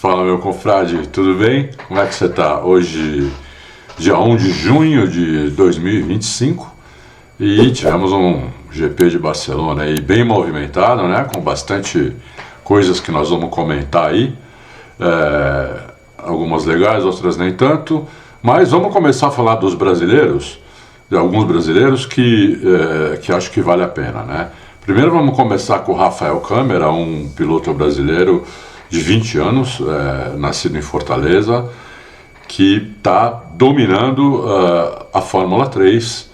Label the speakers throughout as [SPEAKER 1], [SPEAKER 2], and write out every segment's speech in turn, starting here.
[SPEAKER 1] Fala, meu confrade, tudo bem? Como é que você está? Hoje, dia 1 de junho de 2025, e tivemos um GP de Barcelona aí bem movimentado, né? Com bastante coisas que nós vamos comentar aí. Algumas legais, outras nem tanto. Mas vamos começar a falar dos brasileiros, de alguns brasileiros que acho que vale a pena, né? Primeiro vamos começar com o Rafael Câmara, um piloto brasileiro de 20 anos, nascido em Fortaleza, que está dominando a Fórmula 3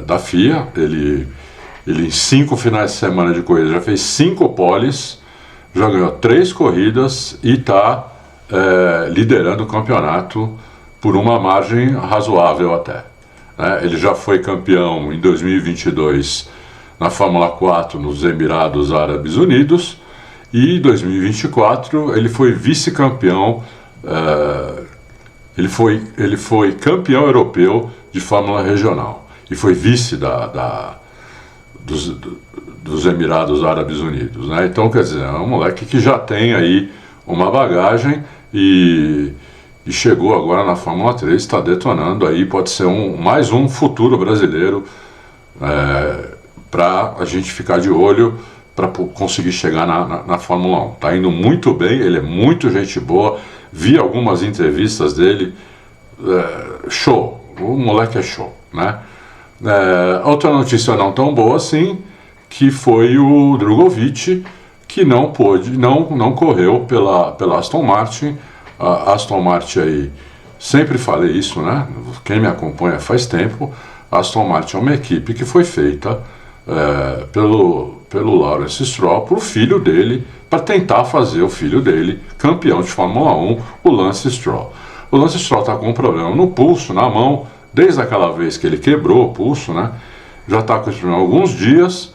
[SPEAKER 1] da FIA. Ele em 5 finais de semana de corrida já fez 5 poles, já ganhou 3 corridas e está liderando o campeonato por uma margem razoável até. Ele já foi campeão em 2022 na Fórmula 4 nos Emirados Árabes Unidos, e em 2024 ele foi vice-campeão, ele foi campeão europeu de Fórmula Regional e foi vice dos Emirados Árabes Unidos, né? Então, quer dizer, é um moleque que já tem aí uma bagagem e chegou agora na Fórmula 3, está detonando aí, pode ser mais um futuro brasileiro para a gente ficar de olho para conseguir chegar na Fórmula 1. Está indo muito bem, ele é muito gente boa, vi algumas entrevistas dele, show, o moleque é show, né? Outra notícia não tão boa assim, que foi o Drugovich, que não correu pela Aston Martin. A Aston Martin aí, sempre falei isso, né? Quem me acompanha faz tempo, a Aston Martin é uma equipe que foi feita pelo Lawrence Stroll, para o filho dele, para tentar fazer o filho dele campeão de Fórmula 1, o Lance Stroll. O Lance Stroll está com um problema no pulso, na mão, desde aquela vez que ele quebrou o pulso, né? Já está com esse problema há alguns dias,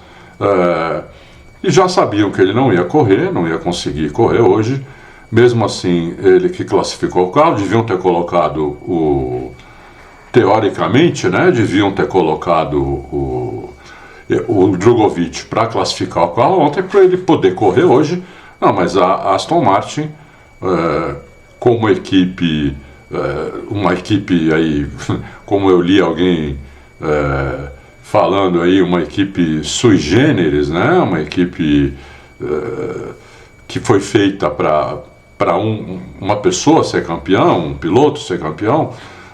[SPEAKER 1] e já sabiam que ele não ia correr, não ia conseguir correr hoje. Mesmo assim, ele que classificou o carro, deviam ter colocado teoricamente, né? Deviam ter colocado o Drugovich para classificar o carro ontem, para ele poder correr hoje. Não, mas a Aston Martin, como equipe, uma equipe aí, como eu li alguém falando aí, uma equipe sui generis, né? Uma equipe que foi feita para uma pessoa ser campeão, um piloto ser campeão,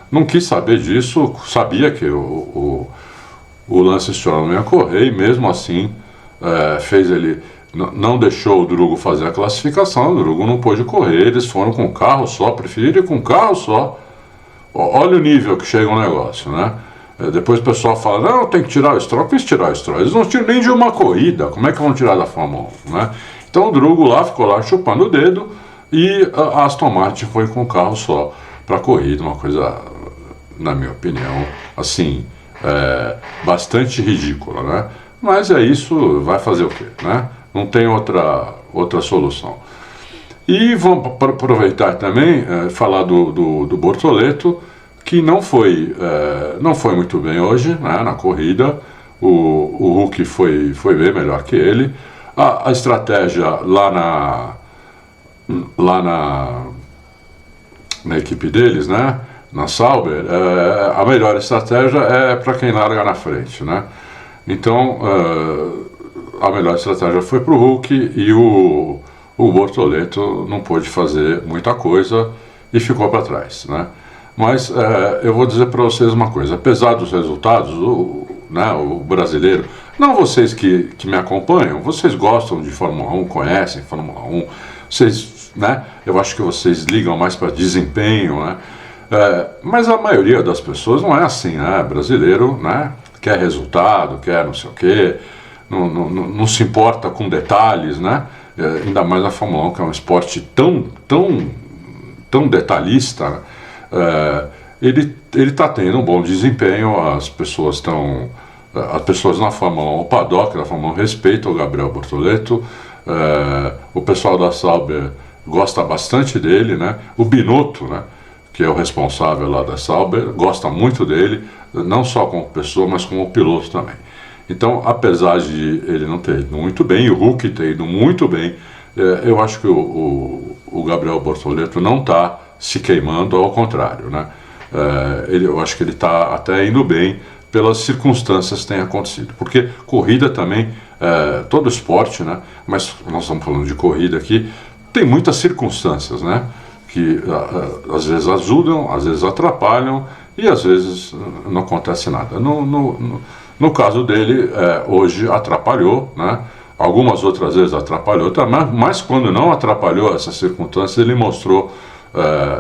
[SPEAKER 1] não quis saber disso, sabia que o Lance Stroll não ia correr, e mesmo assim não deixou o Drugo fazer a classificação. O Drugo não pôde correr, eles foram com um carro só, preferiram ir com um carro só. Olha o nível que chega o negócio, né? Depois o pessoal fala, não, tem que tirar o Stroll. Quis tirar o Stroll, eles não tiram nem de uma corrida, como é que vão tirar da Fórmula 1, né? Então o Drugo ficou lá chupando o dedo, e a Aston Martin foi com um carro só para a corrida, uma coisa, na minha opinião, assim, bastante ridícula, né? Mas é isso, vai fazer o quê, né? Não tem outra solução. E vamos aproveitar também, falar do Bortoleto, que não foi muito bem hoje, né, na corrida. O Hulk foi bem melhor que ele. A estratégia lá na equipe deles, né, na Sauber, a melhor estratégia é para quem larga na frente, né? Então, a melhor estratégia foi para o Hulk, e o Bortoleto não pôde fazer muita coisa e ficou para trás, né? Mas eu vou dizer para vocês uma coisa, apesar dos resultados, o brasileiro, não vocês que me acompanham, vocês gostam de Fórmula 1, conhecem Fórmula 1, vocês, né, eu acho que vocês ligam mais para desempenho, né? Mas a maioria das pessoas não é assim, né? Brasileiro, né, quer resultado, quer não sei o quê, não se importa com detalhes, né? Ainda mais na Fórmula 1, que é um esporte tão detalhista, né? Ele está tendo um bom desempenho, as pessoas na Fórmula 1, o paddock da Fórmula 1 respeita o Gabriel Bortoleto, o pessoal da Sauber gosta bastante dele, né? O Binotto, né, que é o responsável lá da Sauber, gosta muito dele, não só como pessoa, mas como piloto também. Então, apesar de ele não ter ido muito bem, o Hulk ter ido muito bem, eu acho que o o Gabriel Bortoleto não está se queimando, ao contrário, né? Eu acho que ele está até indo bem pelas circunstâncias que têm acontecido, porque corrida também, todo esporte, né? Mas nós estamos falando de corrida aqui, tem muitas circunstâncias, né? Que às vezes ajudam, às vezes atrapalham e às vezes não acontece nada. No caso dele, hoje atrapalhou, né? Algumas outras vezes atrapalhou também, mas quando não atrapalhou essas circunstâncias, ele mostrou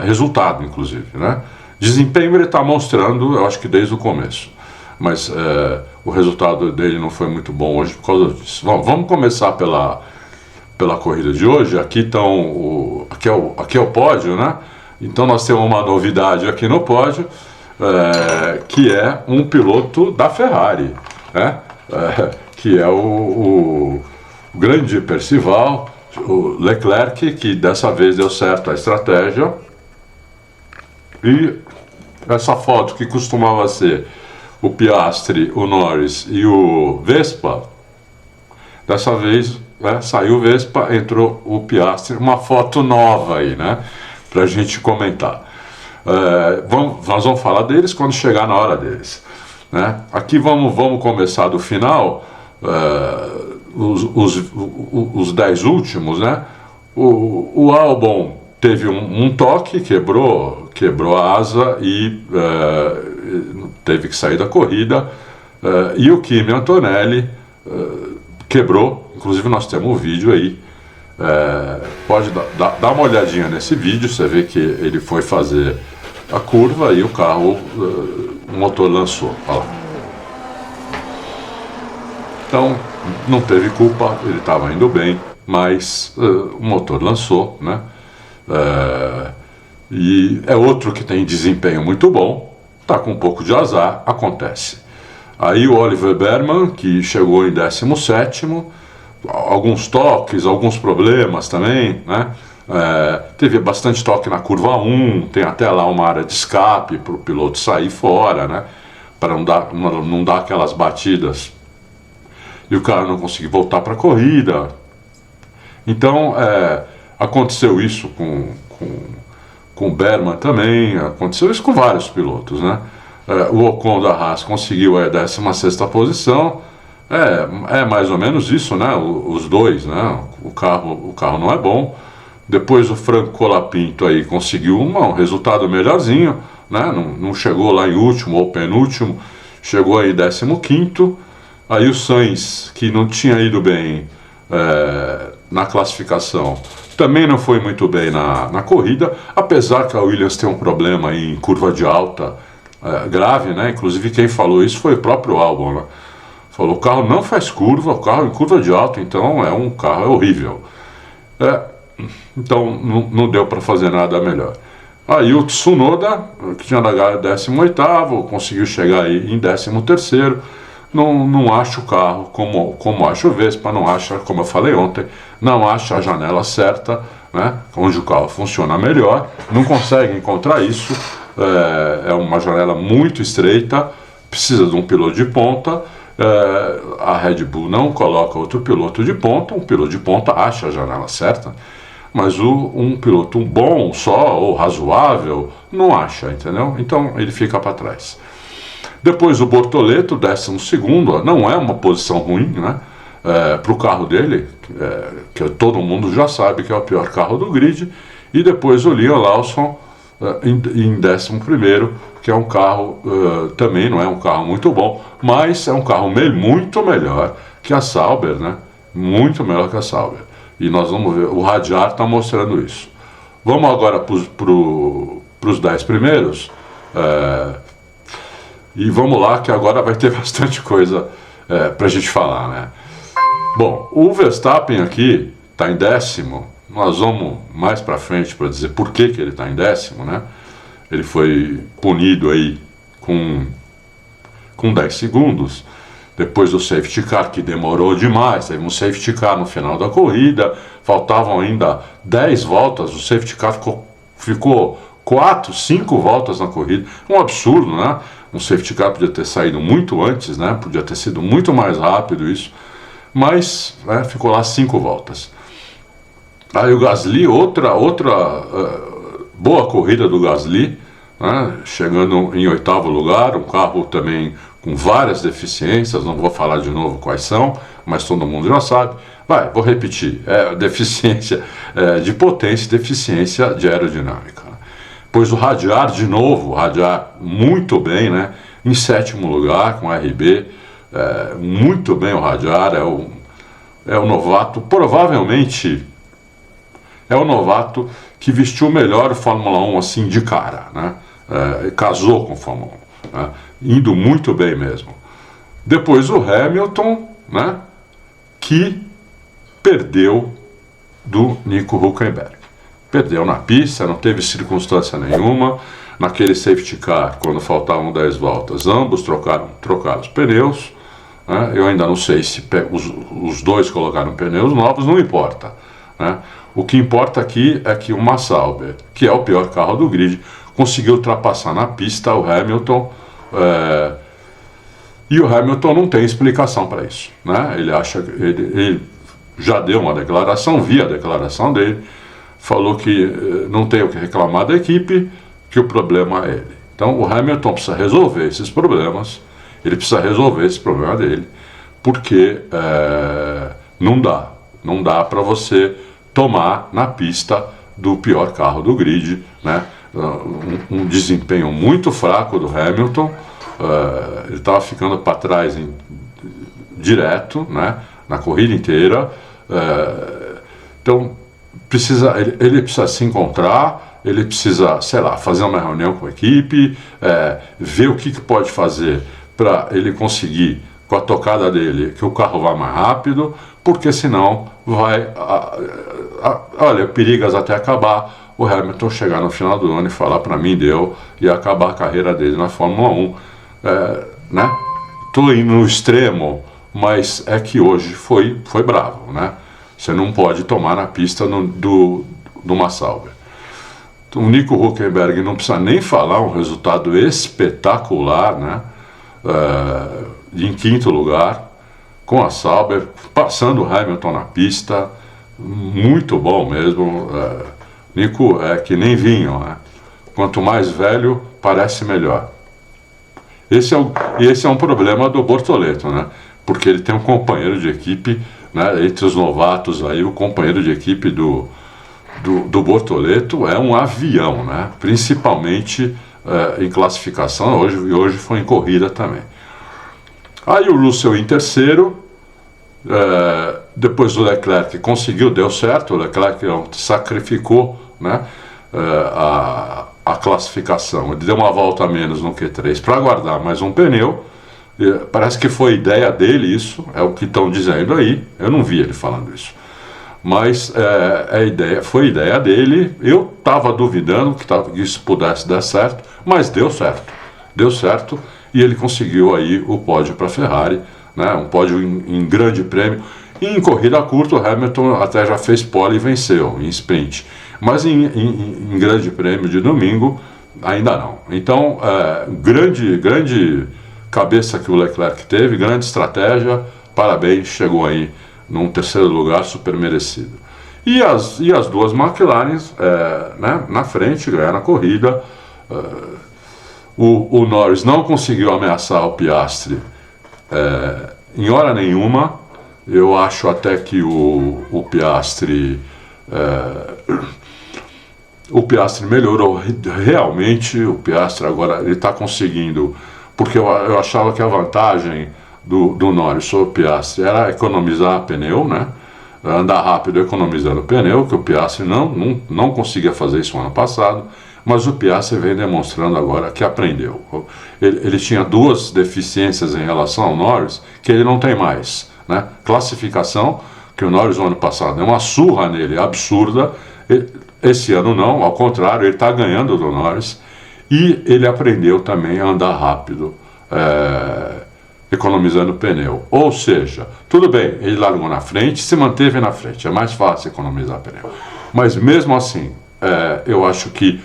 [SPEAKER 1] resultado, inclusive, né? Desempenho ele está mostrando, eu acho que desde o começo, mas o resultado dele não foi muito bom hoje por causa disso. Bom, vamos começar pela corrida de hoje. Aqui é o pódio, né? Então nós temos uma novidade aqui no pódio, que é um piloto da Ferrari, né? Que é o grande Percival, o Leclerc, que dessa vez deu certo a estratégia. E essa foto que costumava ser o Piastri, o Norris e o Vespa, dessa vez, né, saiu o Vespa, entrou o Piastri, uma foto nova aí, né, pra gente comentar. Nós vamos falar deles quando chegar na hora deles, né? Aqui vamos começar do final, os 10 últimos, né? O Albon teve um toque, quebrou a asa e teve que sair da corrida, e o Kimi Antonelli quebrou. Inclusive nós temos um vídeo aí, pode dar uma olhadinha nesse vídeo, você vê que ele foi fazer a curva e o carro, o motor lançou, olha lá. Então não teve culpa, ele estava indo bem, mas o motor lançou, né? E é outro que tem desempenho muito bom, está com um pouco de azar, acontece. Aí o Oliver Berman, que chegou em 17º, alguns toques, alguns problemas também, né? Teve bastante toque na curva 1, tem até lá uma área de escape para o piloto sair fora, né? Para não dar aquelas batidas e o cara não conseguir voltar para a corrida. Então aconteceu isso com o Berman também, aconteceu isso com vários pilotos, né? O Ocon da Haas conseguiu a 16ª posição, mais ou menos isso, né? Os dois, né? O carro não é bom. Depois o Franco Colapinto aí conseguiu um resultado melhorzinho, né? Não chegou lá em último ou penúltimo, chegou aí 15º. Aí o Sainz, que não tinha ido bem na classificação, também não foi muito bem na corrida, apesar que a Williams tem um problema aí em curva de alta grave, né? Inclusive quem falou isso foi o próprio Albon, né? Falou: o carro não faz curva, o carro em curva de alta, então um carro horrível. Então não deu para fazer nada melhor. Aí o Tsunoda, que tinha largado 18º, conseguiu chegar aí em 13º. Não acha o carro como acha o Vespa, não acha, como eu falei ontem, não acha a janela certa, né, onde o carro funciona melhor, não consegue encontrar isso, é uma janela muito estreita, precisa de um piloto de ponta, a Red Bull não coloca outro piloto de ponta, um piloto de ponta acha a janela certa, mas um piloto bom só, ou razoável, não acha, entendeu? Então ele fica para trás. Depois o Bortoleto, 12º, não é uma posição ruim, né? Para o carro dele, que todo mundo já sabe que é o pior carro do grid. E depois o Liam Lawson em 11º, que é um carro, também não é um carro muito bom, mas é um carro muito melhor que a Sauber, né? Muito melhor que a Sauber. E nós vamos ver, o Radar está mostrando isso. Vamos agora para os 10 primeiros. E vamos lá, que agora vai ter bastante coisa para a gente falar, né? Bom, o Verstappen aqui está em 10º. Nós vamos mais para frente para dizer por que ele está em 10º, né? Ele foi punido aí com 10 segundos. Depois do safety car, que demorou demais. Teve um safety car no final da corrida. Faltavam ainda 10 voltas. O safety car ficou 4, 5 voltas na corrida. Um absurdo, né? Um safety car podia ter saído muito antes, né? Podia ter sido muito mais rápido isso. Mas ficou lá 5 voltas. Aí o Gasly, outra boa corrida do Gasly, né? Chegando em 8º lugar, um carro também com várias deficiências, não vou falar de novo quais são, mas todo mundo já sabe. Vou repetir, deficiência de potência e deficiência de aerodinâmica. Pois o Hadjar, de novo, muito bem, né? Em 7º lugar com RB, muito bem o Hadjar, é o novato, provavelmente é o novato que vestiu melhor o Fórmula 1 assim de cara, né? Casou com a Fórmula 1, né? Indo muito bem mesmo. Depois o Hamilton, né? Que perdeu do Nico Hülkenberg. Perdeu na pista, não teve circunstância nenhuma. Naquele safety car, quando faltavam 10 voltas, ambos trocaram os pneus. Né? Eu ainda não sei se os dois colocaram pneus novos, não importa. Né? O que importa aqui é que o Max Sauber, que é o pior carro do grid, conseguiu ultrapassar na pista o Hamilton. E o Hamilton não tem explicação para isso. Né? Ele acha que ele já deu uma declaração, vi a declaração dele, falou que não tem o que reclamar da equipe, que o problema é ele. Então o Hamilton precisa resolver esses problemas, ele precisa resolver esse problema dele, porque não dá para você tomar na pista do pior carro do grid, né? Um desempenho muito fraco do Hamilton, ele estava ficando para trás direto, né? Na corrida inteira, então ele precisa se encontrar, ele precisa, sei lá, fazer uma reunião com a equipe, ver o que pode fazer para ele conseguir, com a tocada dele, que o carro vá mais rápido, porque senão olha, perigas até acabar o Hamilton chegar no final do ano e falar para mim deu, e acabar a carreira dele na Fórmula 1, né? Tô indo no extremo, mas é que hoje foi bravo, né? Você não pode tomar na pista do Max Sauber. O Nico Hülkenberg não precisa nem falar, um resultado espetacular, né? Em 5º lugar, com a Sauber, passando o Hamilton na pista, muito bom mesmo. Nico é que nem vinho, né? Quanto mais velho, parece melhor. Esse é um problema do Bortoleto, né? Porque ele tem um companheiro de equipe, né? Entre os novatos aí, o companheiro de equipe do Bortoleto é um avião, né? Principalmente em classificação, hoje foi em corrida também. Aí o Russell em 3º, depois o Leclerc conseguiu, deu certo, o Leclerc sacrificou, né, a classificação, ele deu uma volta a menos no Q3 para guardar mais um pneu. Parece que foi ideia dele isso, é o que estão dizendo aí, eu não vi ele falando isso, mas foi ideia dele. Eu estava duvidando que isso pudesse dar certo, mas deu certo, e ele conseguiu aí o pódio para a Ferrari, né, um pódio em grande prêmio. E em corrida curta o Hamilton até já fez pole e venceu em sprint, mas em grande prêmio de domingo ainda não. Então grande cabeça que o Leclerc teve, grande estratégia, parabéns, chegou aí num 3º lugar super merecido. E as duas McLaren, né, na frente, ganharam a corrida. O Norris não conseguiu ameaçar o Piastri em hora nenhuma. Eu acho até que o Piastri melhorou realmente. O Piastri agora ele está conseguindo, porque eu achava que a vantagem do Norris sobre o Piastri era economizar pneu, né? Andar rápido economizando pneu, que o Piastri não conseguia fazer isso no ano passado, mas o Piastri vem demonstrando agora que aprendeu. Ele tinha duas deficiências em relação ao Norris que ele não tem mais, né? Classificação, que o Norris no ano passado deu uma surra nele absurda, esse ano não, ao contrário, ele está ganhando do Norris, e ele aprendeu também a andar rápido, economizando pneu. Ou seja, tudo bem, ele largou na frente, se manteve na frente, é mais fácil economizar pneu, mas mesmo assim, eu acho que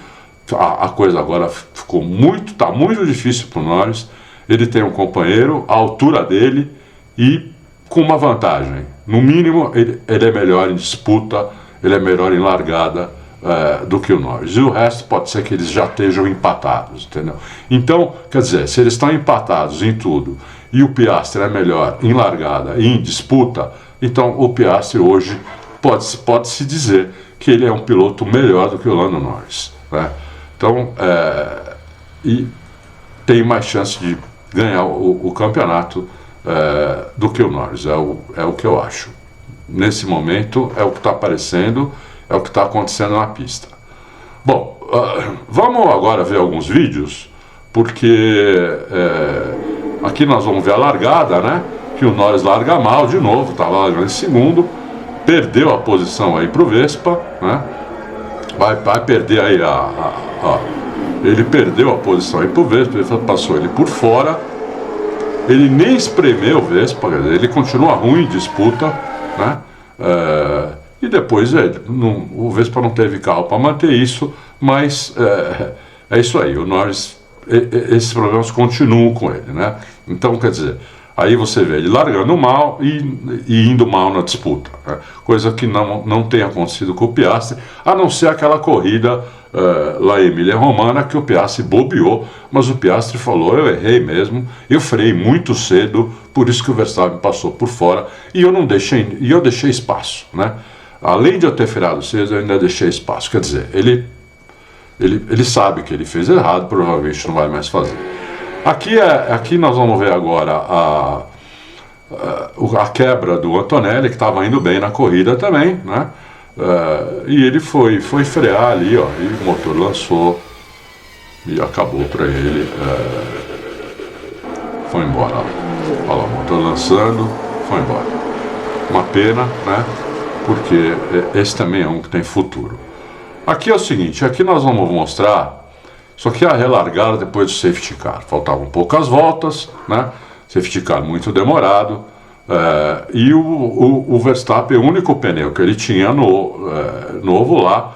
[SPEAKER 1] a coisa agora está muito difícil para o Norris. Ele tem um companheiro, a altura dele, e com uma vantagem, no mínimo ele é melhor em disputa, ele é melhor em largada do que o Norris. E o resto pode ser que eles já estejam empatados, entendeu? Então, quer dizer, se eles estão empatados em tudo e o Piastri é melhor em largada e em disputa, então o Piastri hoje pode-se dizer que ele é um piloto melhor do que o Lando Norris, né? Então, e tem mais chance de ganhar o campeonato do que o Norris, é o que eu acho. Nesse momento é o que está aparecendo, é o que está acontecendo na pista. Bom, vamos agora ver alguns vídeos, porque aqui nós vamos ver a largada, né? Que o Norris larga mal de novo, estava largando em segundo, perdeu a posição aí para o Vespa, né? Vai perder aí ele perdeu a posição aí para o Vespa, ele passou ele por fora, ele nem espremeu o Vespa, quer dizer, ele continua ruim em disputa, né? E depois o Vespa não teve carro para manter isso, mas é isso aí, o Norris, esses problemas continuam com ele, né? Então, quer dizer, aí você vê ele largando mal e indo mal na disputa, né? Coisa que não tem acontecido com o Piastri, a não ser aquela corrida lá em Emília-Romagna, que o Piastri bobeou, mas o Piastri falou: eu errei mesmo, eu freiei muito cedo, por isso que o Verstappen passou por fora, e eu deixei espaço, né? Além de eu ter freado cedo, eu ainda deixei espaço. Quer dizer, ele sabe que ele fez errado, provavelmente não vai mais fazer. Aqui nós vamos ver agora a quebra do Antonelli, que estava indo bem na corrida também, né? E ele foi frear ali, ó, e o motor lançou e acabou para ele. Foi embora. Olha lá, o motor lançando, foi embora. Uma pena, né? Porque esse também é um que tem futuro. Aqui é o seguinte, aqui nós vamos mostrar, só que a relargada depois do safety car. Faltavam poucas voltas, né? Safety car muito demorado, e o Verstappen, o único pneu que ele tinha novo lá,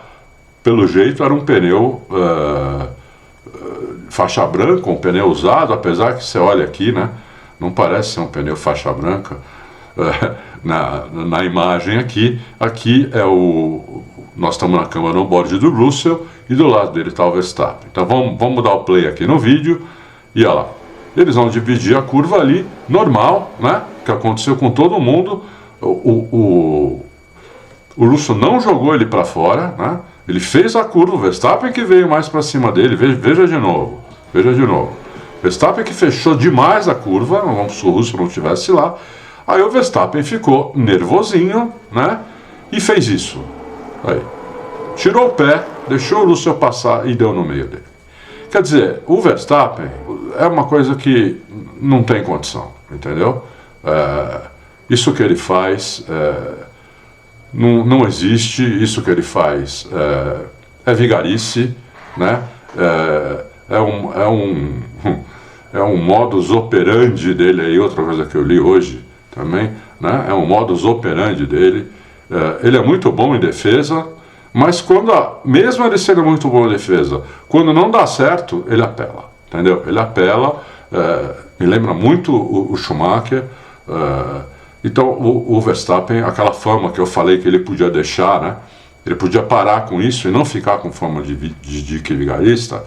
[SPEAKER 1] pelo jeito era um pneu faixa branca, um pneu usado, apesar que você olha aqui, né? Não parece ser um pneu faixa branca. Na imagem aqui nós estamos na câmera on-board do Russell e do lado dele está o Verstappen. Então vamos dar o play aqui no vídeo e olha lá, eles vão dividir a curva ali, normal, né? Que aconteceu com todo mundo. O Russell não jogou ele para fora, né? Ele fez a curva, o Verstappen que veio mais para cima dele. Veja de novo. Verstappen que fechou demais a curva, vamos se o Russell não estivesse lá. Aí o Verstappen ficou nervosinho, né? E fez isso. Aí, tirou o pé, deixou o Russell passar e deu no meio dele. Quer dizer, o Verstappen é uma coisa que não tem condição, entendeu? Isso que ele faz não existe, isso que ele faz é vigarice, né? É um modus operandi dele aí, outra coisa que eu li hoje também, né? É um modus operandi dele. Ele é muito bom em defesa, mas mesmo ele sendo muito bom em defesa, quando não dá certo, ele apela, entendeu? Ele apela, me lembra muito o Schumacher. Então o Verstappen, aquela fama que eu falei que ele podia deixar, né? Ele podia parar com isso e não ficar com fama de dique vigarista,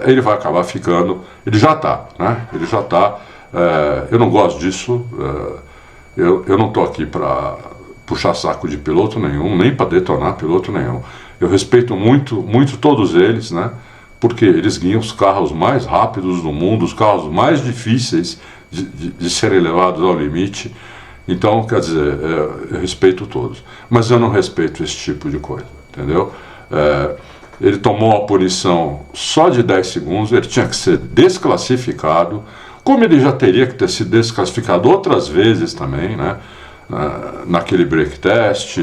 [SPEAKER 1] ele vai acabar ficando, ele já está, né? Ele já está. Eu não gosto disso, eu não estou aqui para puxar saco de piloto nenhum, nem para detonar piloto nenhum. Eu respeito muito, muito todos eles, né? Porque eles guiam os carros mais rápidos do mundo, os carros mais difíceis de serem levados ao limite. Então, quer dizer, eu respeito todos. Mas eu não respeito esse tipo de coisa, entendeu? Ele tomou a punição só de 10 segundos, ele tinha que ser desclassificado, como ele já teria que ter sido desclassificado outras vezes também, né? Naquele break test,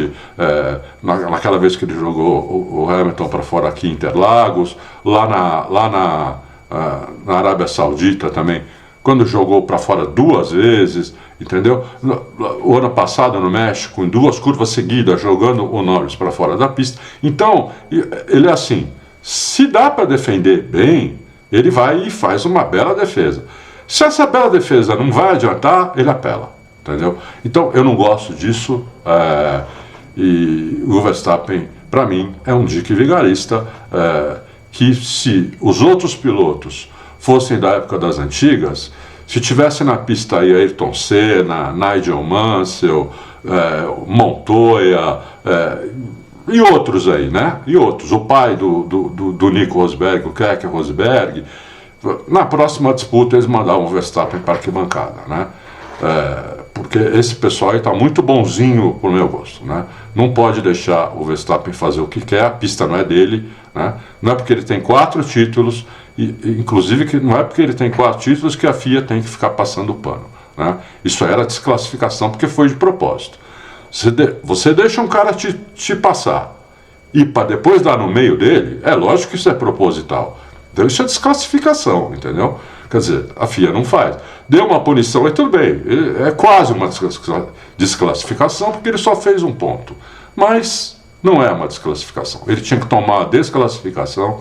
[SPEAKER 1] naquela vez que ele jogou o Hamilton para fora aqui em Interlagos, lá na Arábia Saudita também, quando jogou para fora 2 vezes, entendeu? O ano passado no México, em 2 curvas seguidas, jogando o Norris para fora da pista. Então, ele é assim, se dá para defender bem, ele vai e faz uma bela defesa. Se essa bela defesa não vai adiantar, ele apela. Entendeu? Então eu não gosto disso, E o Verstappen, para mim, é um dique vigarista, que se os outros pilotos fossem da época das antigas, se tivesse na pista aí Ayrton Senna, Nigel Mansell, Montoya, e outros aí, né? E outros, o pai do Nico Rosberg, o Keke Rosberg, na próxima disputa eles mandavam o Verstappen para a arquibancada, né? Porque esse pessoal aí está muito bonzinho pro meu gosto, né? Não pode deixar o Verstappen fazer o que quer, a pista não é dele, né? Não é porque ele tem 4 títulos, inclusive que não é porque ele tem 4 títulos que a FIA tem que ficar passando o pano, né? Isso era desclassificação porque foi de propósito. Você deixa um cara te passar e para depois dar no meio dele, é lógico que isso é proposital. Então isso é desclassificação, entendeu? Quer dizer, a FIA não faz. Deu uma punição, e tudo bem, é quase uma desclassificação porque ele só fez um ponto. Mas não é uma desclassificação. Ele tinha que tomar a desclassificação,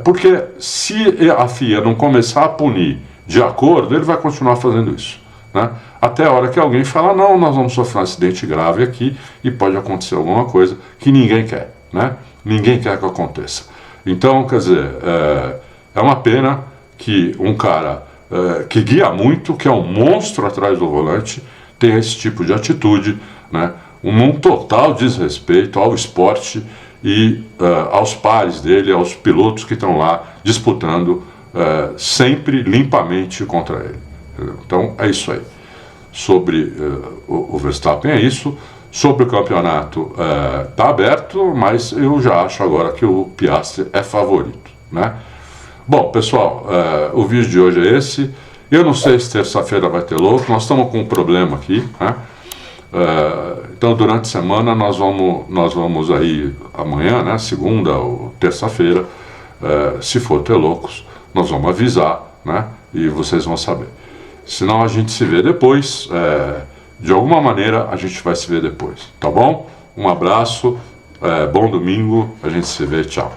[SPEAKER 1] porque se a FIA não começar a punir de acordo, ele vai continuar fazendo isso, né? Até a hora que alguém fala, não, nós vamos sofrer um acidente grave aqui e pode acontecer alguma coisa que ninguém quer, né? Ninguém quer que aconteça. Então, quer dizer, é uma pena que um cara que guia muito, que é um monstro atrás do volante, tenha esse tipo de atitude, né? Um total desrespeito ao esporte e aos pares dele, aos pilotos que estão lá disputando sempre limpamente contra ele. Entendeu? Então, é isso aí. Sobre o Verstappen é isso. Sobre o campeonato está aberto, mas eu já acho agora que o Piastri é favorito, né? Bom, pessoal, o vídeo de hoje é esse. Eu não sei se terça-feira vai ter louco, nós estamos com um problema aqui, né? Então durante a semana nós vamos aí amanhã, né, segunda ou terça-feira, se for ter loucos, nós vamos avisar, né? E vocês vão saber. Senão a gente se vê depois, de alguma maneira a gente vai se ver depois, tá bom? Um abraço, bom domingo, a gente se vê, tchau.